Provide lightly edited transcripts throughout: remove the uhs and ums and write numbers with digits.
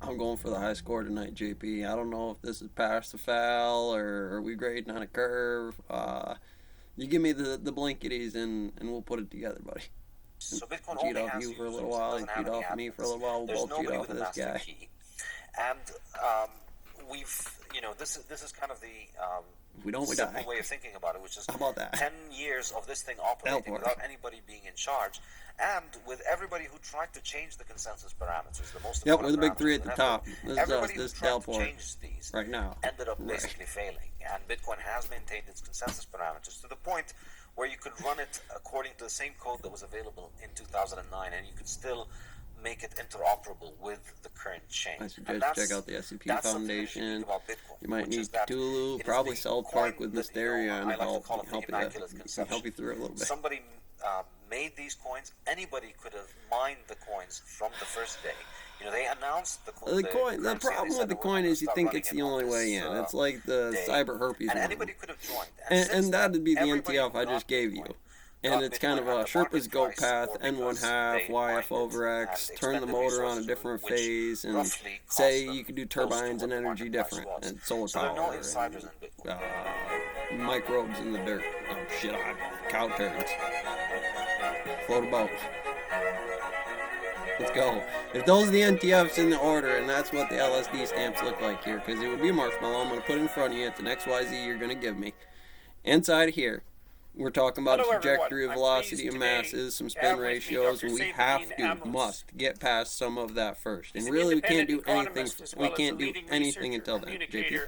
I'm going for the high score tonight, JP. I don't know if this is pass to foul or are we grading on a curve. You give me the blanketies and we'll put it together, buddy. So Bitcoin Cheat only off has you for a users, little it while. You doesn't have cheat any off of me for a admins. little while. We'll There's both cheat nobody off with of a this master guy. key. And this is kind of the If we don't, we simple die. way of thinking about it, which is How about that? 10 years of this thing operating without anybody being in charge, and with everybody who tried to change the consensus parameters, the most Yep, important we're the big parameters three of at the network, top. This is us, everybody who this tried to Delport change these right now. ended up basically failing. And Bitcoin has maintained its consensus parameters to the point where you could run it according to the same code that was available in 2009, and you could still make it interoperable with the current chain. I suggest check out the SCP Foundation. Bitcoin, You might need Cthulhu, probably South Park with Mysteria, and help you through it a little bit. Somebody made these coins. Anybody could have mined the coins from the first day. They announced the coin. The problem with the coin is you think it's the only way in. It's like the cyber herpes. And anybody could have joined. And that'd be the NTF I just gave you. And it's kind of a Sherpa's goat path, N1 half, YF over X, turn the motor on a different phase, and say you can do turbines and energy different, and solar power, and microbes in the dirt. Oh shit, cow turds. Float a boat. Let's go. If those are the NTFs in the order, and that's what the LSD stamps look like here, because it would be a marshmallow, I'm going to put it in front of you at the next YZ you're going to give me. Inside here, we're talking about a trajectory of velocity of masses, some spin ratios, and we must get past some of that first. And really, we can't do anything until then, JP.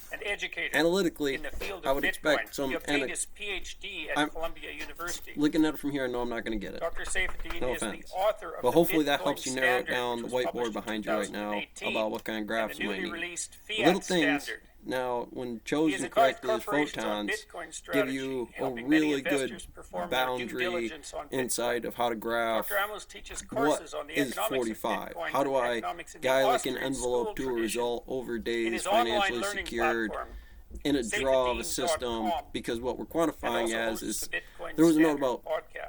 An educator analytically, in the field of I would Bitcoin. expect some. He obtained his PhD at Columbia University. Looking at it from here, I know I'm not going to get it. Dr. Seyfettin No is offense. the author of but the hopefully that Bitcoin helps you narrow it Standard, down the which was whiteboard published behind in you right now 2018, about what kind of graphs and you the might newly need. released Fiat Little things. Standard. Now, when He chosen has correctly as corporations on photons, Bitcoin give strategy, you a helping many really good investors perform their due boundary diligence on Bitcoin. insight of how to graph Dr. Amos teaches what courses on the is economics 45. of Bitcoin How do and I economics in the guy like an Austrian envelope school to a tradition. result over In days, his online financially learning secured platform, in a draw of a system? Because what we're quantifying as is there was a note about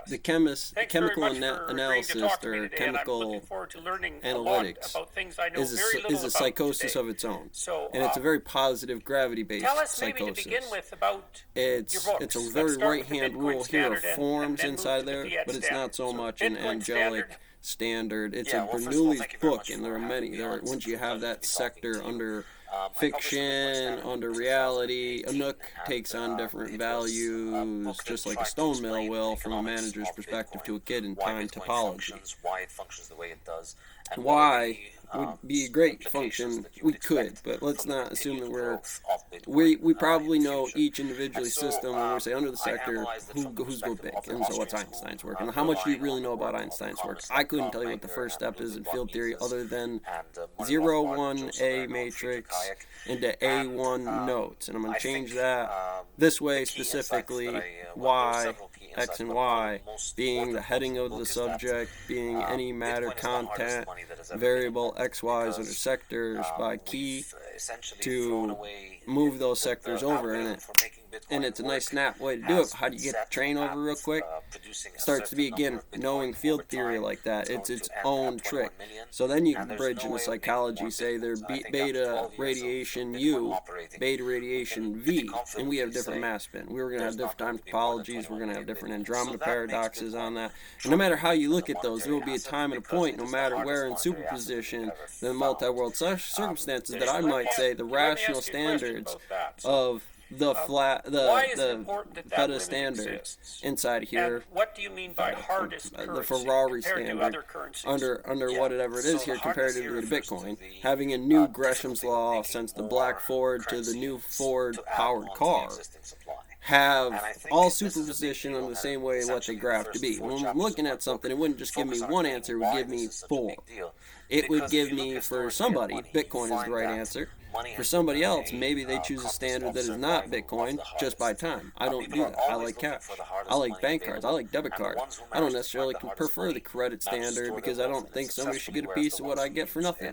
the chemical analysis or chemical analytics is a psychosis of its own, and it's a very positive gravity-based psychosis. It's a very right-hand rule here of forms inside there, but it's not so much an angelic standard. It's a Bernoulli's book, and there are many. Once you have that sector under fiction, under reality, a nook takes on different values, just like a stone mill will, from a manager's perspective to a kid in time topology. Why it functions the way it does. Why would be a great function. We could, but let's not assume that we probably know each individually system when we say under the sector who's go big, and so what's Einstein's work, and how much do you really know about Einstein's work? I couldn't tell you what the first step is in field theory other than 0, 1, A matrix into A1 nodes, and I'm going to change that this way specifically, Y, X and Y being the heading of the subject, being any matter content variable X, Y's under sectors by key to move those sectors over in it. And it's a nice snap way to do it. How do you get the train over real quick? Starts to be, again, knowing field theory like that. It's its own trick. So then you can bridge into psychology, say they're beta radiation U, beta radiation V, and we have different mass spin. We were going to have different time topologies. We're going to have different Andromeda paradoxes on that. And no matter how you look at those, there will be a time and a point, no matter where in superposition, the multi-world circumstances, that I might say the rational standards of the Feta standard inside here. And what do you mean by hardest currency? The Ferrari standard under whatever it is here comparatively to Bitcoin, having a new Gresham's law since the black Ford to the new Ford powered car, have all superposition in the same way what they graph to be. When I'm looking at something, it wouldn't just give me one answer, it would give me four. It would give me, for somebody, Bitcoin is the right answer. For somebody else, maybe they choose a standard that is not Bitcoin just by time. I don't do that. I like cash. I like bank cards. I like debit cards. I don't necessarily prefer the credit standard because I don't think somebody should get a piece of what I get for nothing.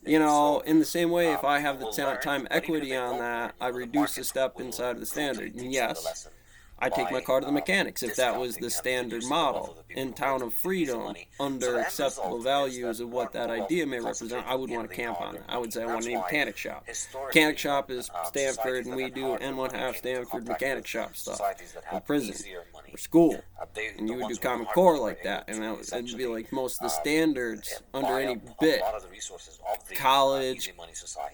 You know, in the same way, if I have the time equity on that, I reduce the step inside of the standard. And yes, I take my car to the mechanics. If that was the standard model in Town of Freedom, under acceptable values of what that idea may represent, I would want to camp on it. I would say I want a mechanic shop. Mechanic shop is Stanford, and we do N1/2 Stanford mechanic shop stuff, or prison, or school, and you would do Common Core like that, and that would be like most of the standards under any bit: college,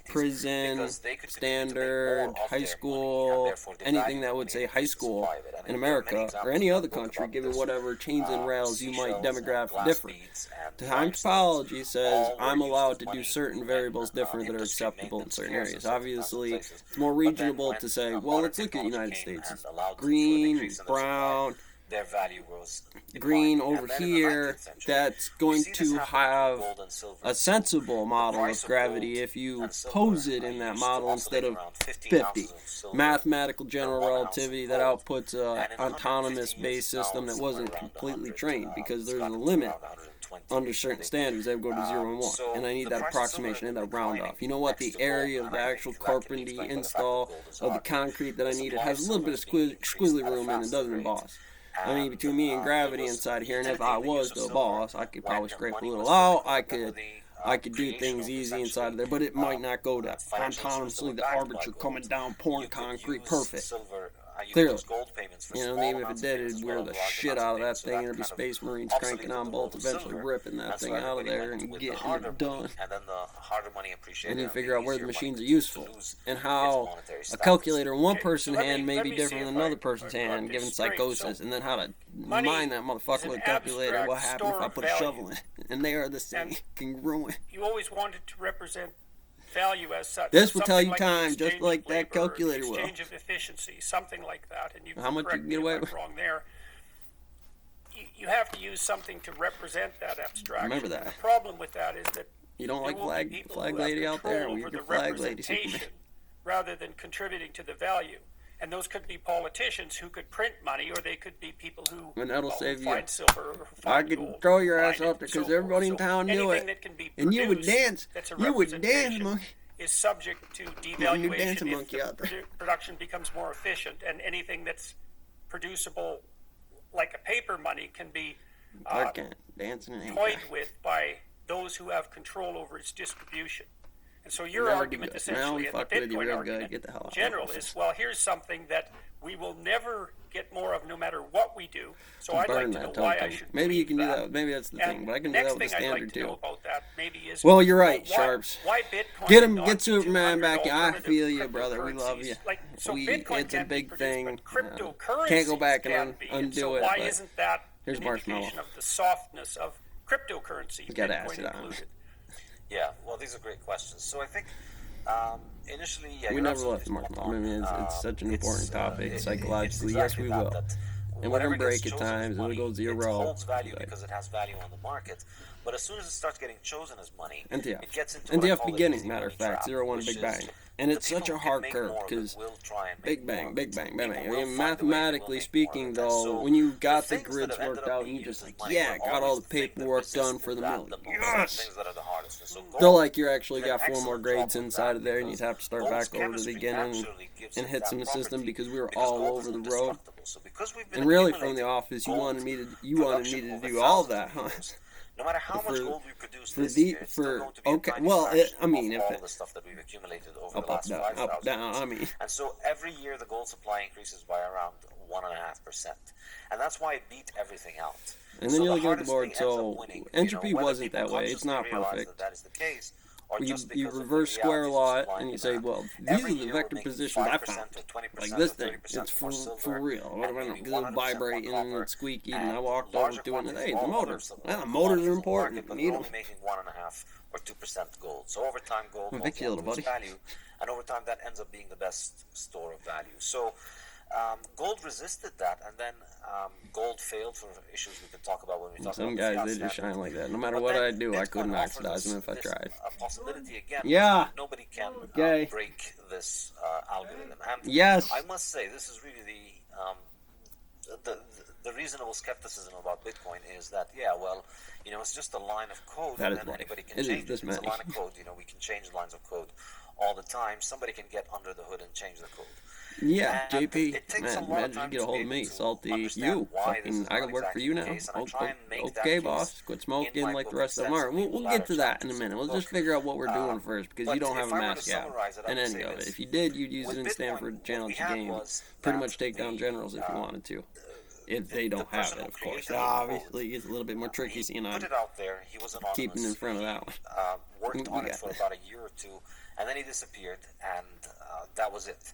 prison, standard, high school, anything that would say high school in America or any other country, given whatever chains and rails you might demograph different. Time topology says I'm allowed to do certain variables different that are acceptable in certain areas. Obviously, it's more reasonable to say, well, let's look at the United States. It's green, brown, their value grows green over here. That's going to have a sensible model of gravity if you pose it in that model instead of 50. Mathematical general relativity that outputs an autonomous based system that wasn't completely trained, because there's a limit under certain standards. They would go to 0 and 1, and I need that approximation and that round off. You know what? The area of the actual carpentry install of the concrete that I need, it has a little bit of squiggly room and it doesn't emboss. I mean, between me and gravity inside here, and if I was the boss, I could probably scrape a little out. I could do things easy inside of there, but it might not go to autonomously the arbiter coming down, pouring concrete perfect. Clearly. You know, even if it did, it'd wear the shit out of that thing, and there'd be Space Marines cranking on bolts, eventually ripping that thing out of there and getting it done. And you figure out where the machines are useful, and how a calculator in one person's hand may be different than another person's hand, given psychosis, and then how to mine that motherfucker with a calculator. What happens if I put a shovel in? And they are the same, congruent. You always wanted to represent value as such. This will tell you time, just like that calculator will. Exchange of efficiency, something like that. And you how much you can get away with? Wrong there. You have to use something to represent that abstraction. Remember that. And the problem with that is that you don't like flag lady out there. We your flag lady Superman. Rather than contributing to the value. And those could be politicians who could print money, or they could be people who and that'll save find you. silver or find I could gold, throw your ass up there because everybody in town knew it. And you would dance. You would dance, monkey. Is subject to devaluation if production becomes more efficient, and anything that's producible, like a paper money, can be toyed with by those who have control over its distribution. And so your argument essentially, and the Bitcoin argument in general, is, well, here's something that we will never get more of no matter what we do. So I'd like to know why I should. Maybe you can do that. Maybe that's the thing, but I can do that with the standard too. Well, you're right, Sharps. Get Superman back. I feel you, brother. We love you. It's a big thing. Can't go back and undo it. Why isn't that here's Marshmallow. Of the softness of cryptocurrency? You got to ask it on. Yeah, well, these are great questions. So I think initially, we never left the Marshmallow. I mean, it's such an important topic psychologically. Yes, we will. And we're going to break at times, and we'll go 0. It holds value because it has value on the market. But as soon as it starts getting chosen as money, NTF. It gets into NTF beginning, matter of fact, 0-1 Big Bang. And it's such a hard curve because Big Bang, Big Bang, Big Bang. I mean, mathematically speaking, though, when you got the grids worked out, and you just like, yeah, got all the paperwork done for the million. Yes! They're like, you actually got 4 more grades inside of there, and you'd have to start back over to the beginning and hit some system because we were all over the road. And really, from the office, you wanted me to do all that, huh? No matter how much gold we produce this year, it's still going to be a tiny fraction of all the stuff that we've accumulated over the last 5,000 years. And so every year the gold supply increases by around 1.5%. And that's why it beat everything out. And then you look at the board, so entropy wasn't that way. It's not perfect. That is the case. You reverse square law it, and you say, well, these are the vector positions I found. Like this thing, it's for real. It'll vibrate and it's squeaky, and I walked over to it, and hey, the motors. Well, the motors are important. Need them. Making 1.5 or 2% gold. So over time, gold holds its value, and over time, that ends up being the best store of value. So gold resisted that, and then gold failed for issues we can talk about when we talk Some about guys, they just shine like that. No matter what I do, I couldn't oxidize them if I tried. A possibility again. Yeah. Nobody can break this algorithm. And yes. I must say, this is really the the reasonable skepticism about Bitcoin is that, yeah, well, it's just a line of code, that and is then anybody can change it. It's a line of code. We can change lines of code all the time. Somebody can get under the hood and change the code. Yeah, And JP, man, imagine you get a hold of me, Salty, you, fucking, I can work for you now. Okay, boss, quit smoking like the rest of them are. We'll get to that in a minute. We'll just figure out what we're doing first, because you don't have a mask out in any of it. If you did, you'd use it in Stanford Challenge game, pretty much take down generals if you wanted to. If they don't have it, of course. Obviously, it's a little bit more tricky, seeing I'm keeping in front of that one. Worked on it for about a year or two, and then he disappeared, and that was it.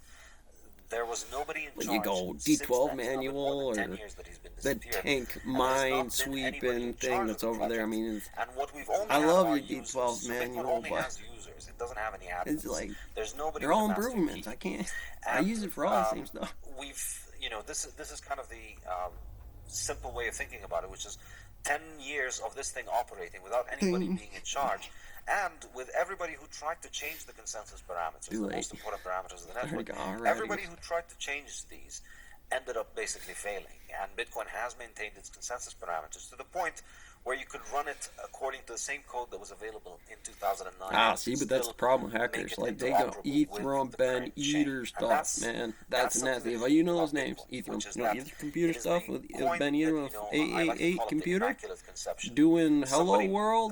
There was nobody in charge. You go D12 manual or the tank mine sweeping thing that's over there. I mean, I love your D12 manual, but it doesn't have any admins. It's like there's nobody. They're all improvements. I can't. I use it for all the same stuff. This is kind of the simple way of thinking about it, which is 10 years of this thing operating without anybody being in charge. And with everybody who tried to change the consensus parameters, the most important parameters of the network, everybody who tried to change these ended up basically failing. And Bitcoin has maintained its consensus parameters to the point where you could run it according to the same code that was available in 2009. See, but that's the problem with hackers. Like, they go Ethereum, Ben, Eater stuff, man. That's nasty. If you know those names, Ethereum, Ether computer stuff with Ben Eater of 888 computer, doing Hello World.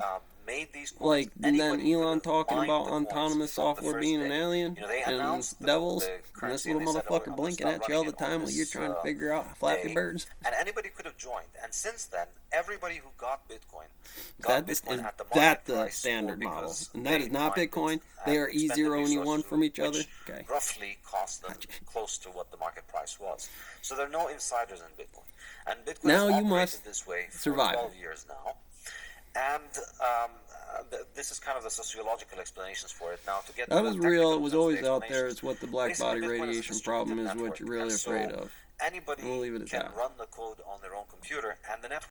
Like, and then Elon talking about autonomous software being an alien and devils, and this little motherfucker blinking at you all the time while you're trying to figure out Flappy Birds. And anybody could have joined. And since then, everybody who got Bitcoin at the market price, the standard model. And that is not Bitcoin. They are E0 and E1 from each other. Okay. Roughly cost them close to what the market price was. So there are no insiders in Bitcoin. And Bitcoin now has you must this way for survive. 12 years now. And this is kind of the sociological explanations for it. Now, to get that was real. It was always out there. It's what the black body radiation problem is. What you're really afraid of. Anybody can run the code on their own computer, and the network